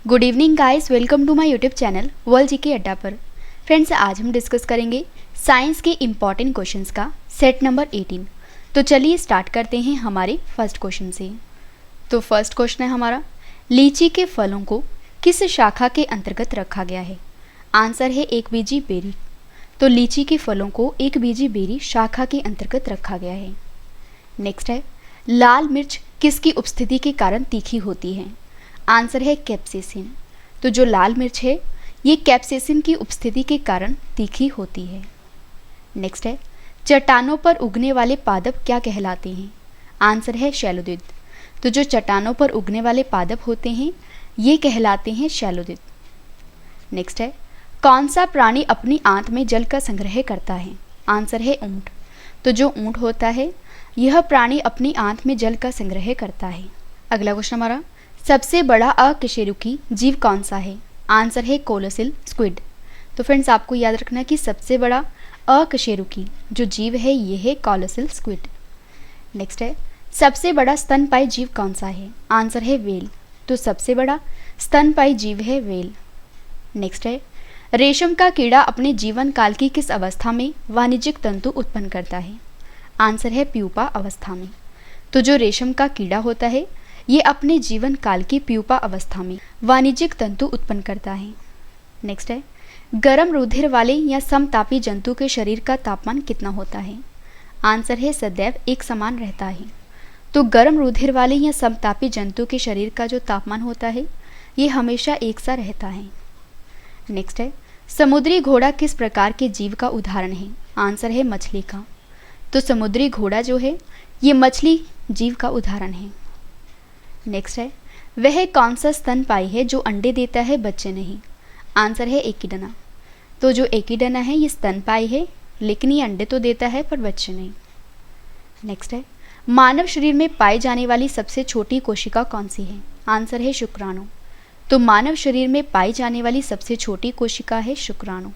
Good evening guys, welcome to my YouTube channel world GK अड्डा पर। Friends, आज हम डिस्कस करेंगे साइंस के इम्पॉर्टेंट क्वेश्चंस का सेट नंबर 18। तो चलिए स्टार्ट करते हैं हमारे फर्स्ट क्वेश्चन से। तो फर्स्ट क्वेश्चन है हमारा, लीची के फलों को किस शाखा के अंतर्गत रखा गया है? आंसर है एक बीजी बेरी। तो लीची के फलों को एक बीजी बेरी शाखा के अंतर्गत रखा गया है। नेक्स्ट है, लाल मिर्च किसकी उपस्थिति के कारण तीखी होती है? आंसर है कैप्सेसिन। तो जो लाल मिर्च है ये कैप्सेसिन की उपस्थिति के कारण तीखी होती है। नेक्स्ट है, चट्टानों पर उगने वाले पादप क्या कहलाते हैं? आंसर है शैलोद्विद। तो जो चट्टानों पर उगने वाले पादप होते हैं ये कहलाते हैं शैलोद्विद। नेक्स्ट है, कौन सा प्राणी अपनी आंत में जल का संग्रह करता है? आंसर है ऊंट। तो जो ऊंट होता है यह प्राणी अपनी आंत में जल का संग्रह करता है। अगला क्वेश्चन हमारा, सबसे बड़ा अकशेरुकी जीव कौन सा है? आंसर है कोलोसिल स्क्विड। तो फ्रेंड्स, आपको याद रखना कि सबसे बड़ा अकशेरुकी जो जीव है ये है कोलोसिल स्क्विड। नेक्स्ट है, सबसे बड़ा स्तनपायी जीव कौन सा है? आंसर है व्हेल। तो सबसे बड़ा स्तनपायी जीव है व्हेल। नेक्स्ट है, रेशम का कीड़ा अपने जीवन काल की किस अवस्था में वाणिज्यिक तंतु उत्पन्न करता है? आंसर है प्यूपा अवस्था में। तो जो रेशम का कीड़ा होता है ये अपने जीवन काल की प्यूपा अवस्था में वाणिज्यिक तंतु उत्पन्न करता है। नेक्स्ट है, गर्म रुधिर वाले या समतापी जंतु के शरीर का तापमान कितना होता है? आंसर है सदैव एक समान रहता है। तो गर्म रुधिर वाले या समतापी जंतु के शरीर का जो तापमान होता है ये हमेशा एक सा रहता है। नेक्स्ट है, समुद्री घोड़ा किस प्रकार के जीव का उदाहरण है? आंसर है मछली का। तो समुद्री घोड़ा जो है ये मछली जीव का उदाहरण है। नेक्स्ट है, वह कौन सा स्तनपायी है जो अंडे देता है बच्चे नहीं? आंसर है एकिडना। तो जो एकिडना है ये स्तनपायी है लेकिन ये अंडे तो देता है पर बच्चे नहीं। नेक्स्ट है, मानव शरीर में पाई जाने वाली सबसे छोटी कोशिका कौन सी है? आंसर है शुक्राणु। तो मानव शरीर में पाई जाने वाली सबसे छोटी कोशिका है शुक्राणु।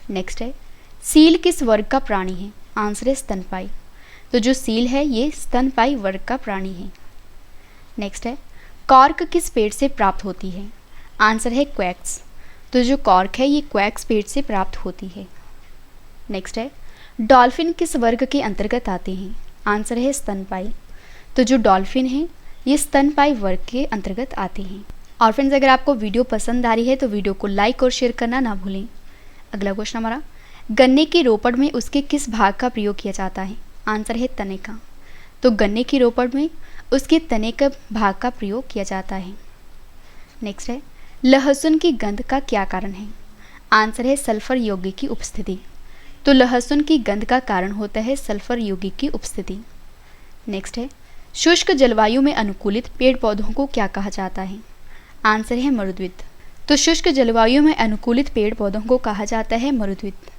नेक्स्ट है, सील किस वर्ग का प्राणी है? आंसर है स्तनपायी। तो जो सील है ये स्तनपायी वर्ग का प्राणी है। नेक्स्ट है, कॉर्क किस पेड़ से प्राप्त होती है? आंसर है क्वैक्स। तो जो कॉर्क है ये क्वैक्स पेड़ से प्राप्त होती है। नेक्स्ट है, डॉल्फिन किस वर्ग के अंतर्गत आते हैं? आंसर है स्तनपायी। तो जो डॉल्फिन है ये स्तनपायी वर्ग के अंतर्गत आते हैं। और फ्रेंड्स, अगर आपको वीडियो पसंद आ रही है तो वीडियो को लाइक और शेयर करना ना भूलें। अगला क्वेश्चन हमारा, गन्ने की रोपड़ में उसके किस भाग का प्रयोग किया जाता है? आंसर है तने का। तो गन्ने की रोपड़ में उसके तने के भाग का प्रयोग किया जाता है। नेक्स्ट है, लहसुन की गंध का क्या कारण है? आंसर है सल्फर यौगिक की उपस्थिति। तो लहसुन की गंध का कारण होता है सल्फर यौगिक की उपस्थिति। नेक्स्ट है, शुष्क जलवायु में अनुकूलित पेड़ पौधों को क्या कहा जाता है? आंसर है मरुद्विद। तो शुष्क जलवायु में अनुकूलित पेड़ पौधों को कहा जाता है मरुद्विद।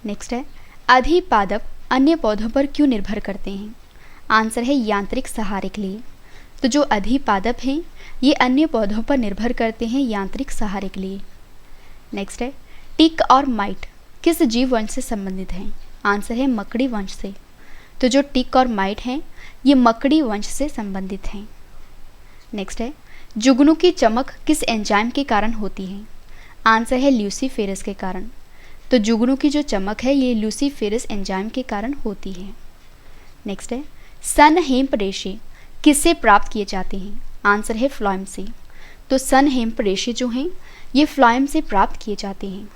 नेक्स्ट है, अधिपादप अन्य पौधों पर क्यों निर्भर करते हैं? आंसर है यांत्रिक सहारे के लिए। तो जो अधिपादप हैं ये अन्य पौधों पर निर्भर करते हैं यांत्रिक सहारे के लिए। नेक्स्ट है, टिक और माइट किस जीव वंश से संबंधित हैं? आंसर है मकड़ी वंश से। तो जो टिक और माइट हैं ये मकड़ी वंश से संबंधित हैं। नेक्स्ट है, जुगनू की चमक किस एंजाइम के कारण होती है? आंसर है ल्यूसीफेरस के कारण। तो जुगनू की जो चमक है ये ल्यूसीफेरस एंजाइम के कारण होती है। नेक्स्ट है, सन हेम्प रेशे किससे प्राप्त किए जाते हैं? आंसर है फ्लोएम से। तो सन हेम्प रेशे जो हैं ये फ्लोएम से प्राप्त किए जाते हैं।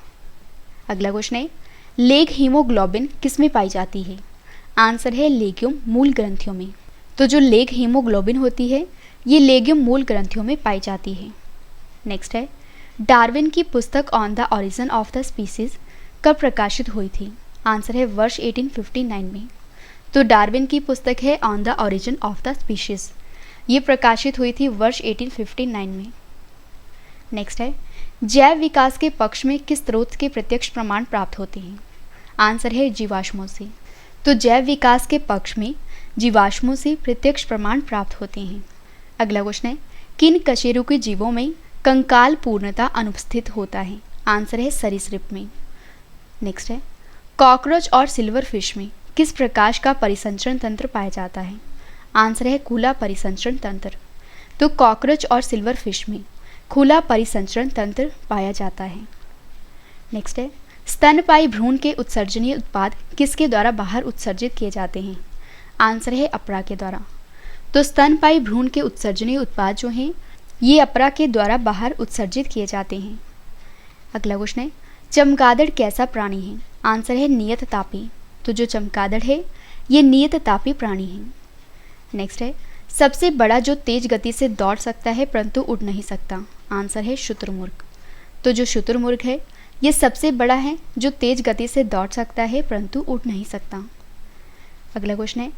अगला क्वेश्चन है, लेग हीमोग्लोबिन किस में पाई जाती है? आंसर है लेग्यूम मूल ग्रंथियों में। तो जो लेग हीमोग्लोबिन होती है ये लेग्यूम मूल ग्रंथियों में पाई जाती है। नेक्स्ट है, डार्विन की पुस्तक on the origin of the species कब प्रकाशित हुई थी? आंसर है वर्ष 1859 में। तो डार्विन की पुस्तक है on the origin of the species, ये प्रकाशित हुई थी वर्ष 1859 में। नेक्स्ट है, जैव विकास के पक्ष में किस स्रोत के प्रत्यक्ष प्रमाण प्राप्त होते हैं? आंसर है जीवाश्मों से। तो जैव विकास के पक्ष में जीवाश्मों से प्रत्यक्ष प्रमाण प्राप्त होते हैं। अगला क्वेश्चन है, किन कशेरुकी जीवों में कंकाल पूर्णता अनुपस्थित होता है? आंसर है सरीसृप में। नेक्स्ट है, कॉकरोच और सिल्वर फिश में किस प्रकार का परिसंचरण तंत्र पाया जाता है? आंसर है खुला परिसंचरण तंत्र। तो कॉकरोच और सिल्वर फिश में खुला परिसंचरण तंत्र पाया जाता है। नेक्स्ट है, स्तनपायी भ्रूण के उत्सर्जनीय उत्पाद किसके द्वारा बाहर उत्सर्जित किए जाते हैं? आंसर है अपरा के द्वारा। तो स्तनपायी भ्रूण के उत्सर्जनीय उत्पाद जो हैं ये अपरा के द्वारा बाहर उत्सर्जित किए जाते हैं। अगला क्वेश्चन है, चमगादड़ कैसा प्राणी है? आंसर है नियततापी। तो जो चमगादड़ है ये नियततापी प्राणी है। नेक्स्ट है, सबसे बड़ा जो तेज गति से दौड़ सकता है परंतु उड़ नहीं सकता? आंसर है शुतुरमुर्ग। तो जो शुतुरमुर्ग है ये सबसे बड़ा है जो तेज गति से दौड़ सकता है परंतु उड़ नहीं सकता। अगला क्वेश्चन है,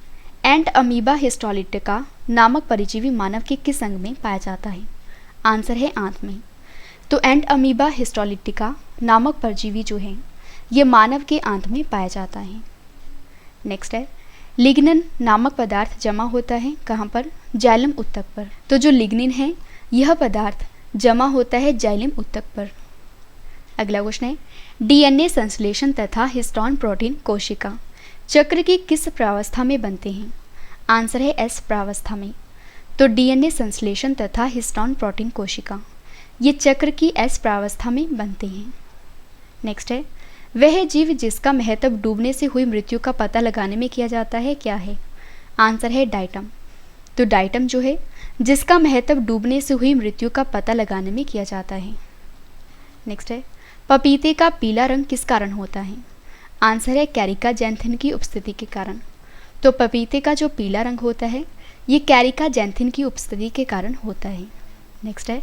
एंट अमीबा हिस्टोलिटिका नामक परजीवी मानव के किस अंग में पाया जाता है? आंसर है आंत में। तो एंट अमीबा हिस्टोलिटिका नामक परजीवी जो है ये मानव के आंत में पाया जाता है। नेक्स्ट है, लिग्निन नामक पदार्थ जमा होता है कहाँ पर? जाइलम उत्तक पर। तो जो लिग्निन है यह पदार्थ जमा होता है जाइलम उत्तक पर। अगला क्वेश्चन है, डीएनए संश्लेषण तथा हिस्टोन प्रोटीन कोशिका चक्र की किस प्रावस्था में बनते हैं? आंसर है एस प्रावस्था में। तो डीएनए संश्लेषण तथा हिस्टोन प्रोटीन कोशिका ये चक्र की एस प्रावस्था में बनते हैं। नेक्स्ट है, वह जीव जिसका महत्व डूबने से हुई मृत्यु का पता लगाने में किया जाता है क्या है? आंसर है डाइटम। तो डाइटम जो है जिसका महत्व डूबने से हुई मृत्यु का पता लगाने में किया जाता है। नेक्स्ट है, पपीते का पीला रंग किस कारण होता है? आंसर है कैरिका जैंथिन की उपस्थिति के कारण। तो पपीते का जो पीला रंग होता है ये कैरिका जैंथिन की उपस्थिति के कारण होता है। नेक्स्ट है,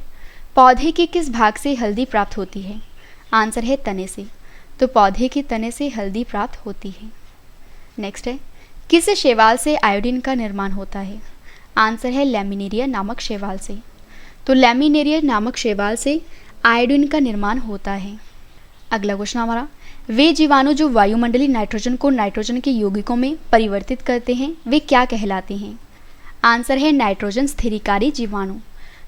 पौधे के किस भाग से हल्दी प्राप्त होती है? आंसर है तने से। तो पौधे के तने से हल्दी प्राप्त होती है। नेक्स्ट है, किस शैवाल से आयोडीन का निर्माण होता है? आंसर है लैमिनेरिया नामक शैवाल से। तो लैमिनेरिया नामक शैवाल से आयोडीन का निर्माण होता है। अगला क्वेश्चन हमारा, वे जीवाणु जो वायुमंडलीय नाइट्रोजन को नाइट्रोजन के यौगिकों में परिवर्तित करते हैं वे क्या कहलाते हैं? आंसर है नाइट्रोजन स्थिरीकारी जीवाणु।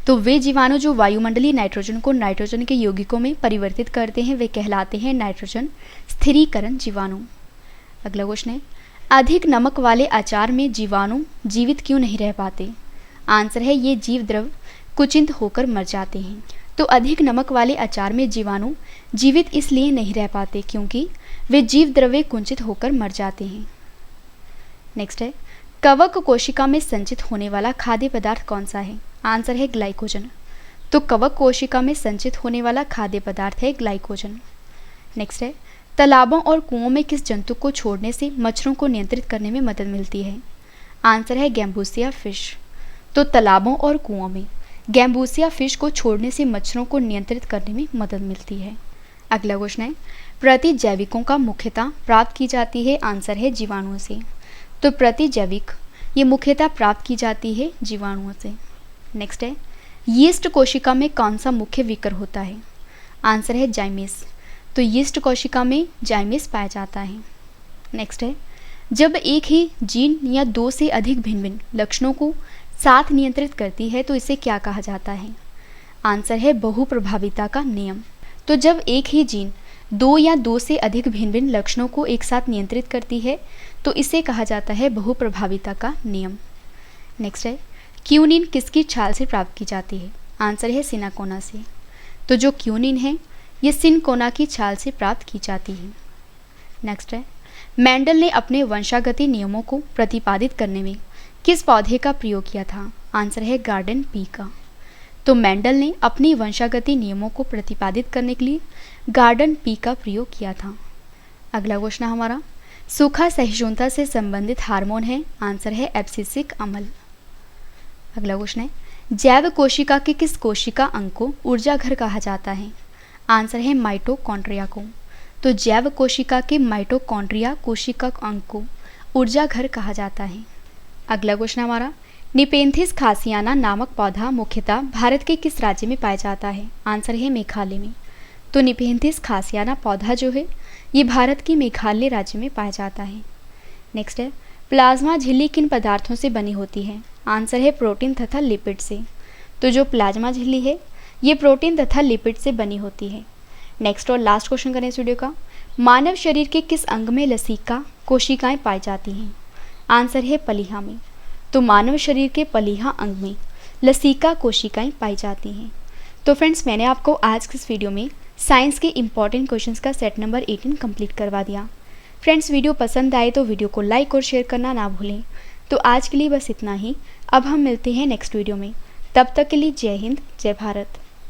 तो वे जीवाणु जो वायुमंडलीय नाइट्रोजन को नाइट्रोजन के यौगिकों में परिवर्तित करते हैं वे कहलाते हैं नाइट्रोजन स्थिरीकरण जीवाणु। अगला क्वेश्चन है, अधिक नमक वाले अचार में जीवाणु जीवित क्यों नहीं रह पाते? आंसर है ये जीव द्रव कुचिंत होकर मर जाते हैं। तो अधिक नमक वाले अचार में जीवाणु जीवित इसलिए नहीं रह पाते क्योंकि वे जीव द्रव्य कुंचित होकर मर जाते हैं। नेक्स्ट है, कवक कोशिका में संचित होने वाला खाद्य पदार्थ कौन सा है? आंसर है ग्लाइकोजन। तो कवक कोशिका में संचित होने वाला खाद्य पदार्थ है ग्लाइकोजन। नेक्स्ट है, तालाबों और कुओं में किस जंतु को छोड़ने से मच्छरों को नियंत्रित करने में मदद मिलती है? आंसर है गैम्बूसिया फिश। तो तालाबों और कुओं में गैम्बूसिया फिश को छोड़ने से मच्छरों को नियंत्रित करने में मदद मिलती है। अगला क्वेश्चन है, प्रतिजैविकों का मुख्यतः प्राप्त की जाती है? आंसर है जीवाणुओं से। तो प्रतिजैविक ये मुख्यतः प्राप्त की जाती है जीवाणुओं से। नेक्स्ट है, यीस्ट कोशिका में कौन सा मुख्य विकर होता है? आंसर है जाइमेस। तो यीस्ट कोशिका में जाइमेस पाया जाता है। नेक्स्ट है, जब एक ही जीन या दो से अधिक भिन्न भिन्न लक्षणों को साथ नियंत्रित करती है तो इसे क्या कहा जाता है? आंसर है बहुप्रभाविता का नियम। तो जब एक ही जीन दो या दो से अधिक भिन्न भिन्न लक्षणों को एक साथ नियंत्रित करती है तो इसे कहा जाता है बहुप्रभाविता का नियम। नेक्स्ट है, क्यूनिन किसकी छाल से प्राप्त की जाती है? आंसर है सिनाकोना से। तो जो क्यूनिन है ये सिनकोना की छाल से प्राप्त की जाती है। नेक्स्ट है, मेंडल ने अपने वंशागति नियमों को प्रतिपादित करने में किस पौधे का प्रयोग किया था? आंसर है गार्डन पी का। तो मेंडल ने अपनी वंशागति नियमों को प्रतिपादित करने के लिए गार्डन पी का प्रयोग किया था। अगला क्वेश्चन हमारा, सूखा सहिष्णुता से संबंधित हार्मोन है? आंसर है एब्सिसिक अम्ल। अगला क्वेश्चन है, जैव कोशिका के किस कोशिका अंग को ऊर्जा घर कहा जाता है? आंसर है माइटोकॉन्ड्रिया को। तो जैव कोशिका के माइटोकॉन्ड्रिया कोशिका अंग को ऊर्जा घर कहा जाता है। अगला क्वेश्चन हमारा, निपेंथिस खासियाना नामक पौधा मुख्यतः भारत के किस राज्य में पाया जाता है? आंसर है मेघालय में। तो निपेंथिस खासियाना पौधा जो है ये भारत की मेघालय राज्य में पाया जाता है। नेक्स्ट है, प्लाज्मा झिल्ली किन पदार्थों से बनी होती है? आंसर है प्रोटीन तथा लिपिड से। तो जो प्लाज्मा झिल्ली है ये प्रोटीन तथा लिपिड से बनी होती है। नेक्स्ट और लास्ट क्वेश्चन करें इस वीडियो का, मानव शरीर के किस अंग में लसिका कोशिकाएं पाई जाती हैं? आंसर है पलीहा में। तो मानव शरीर के पलीहा अंग में लसिका कोशिकाएं पाई जाती हैं। तो फ्रेंड्स मैंने आपको आज की इस वीडियो में साइंस के इम्पॉर्टेंट क्वेश्चंस का सेट नंबर 18 कंप्लीट करवा दिया। फ्रेंड्स वीडियो पसंद आए तो वीडियो को लाइक और शेयर करना ना भूलें। तो आज के लिए बस इतना ही। अब हम मिलते हैं नेक्स्ट वीडियो में। तब तक के लिए जय हिंद, जय भारत।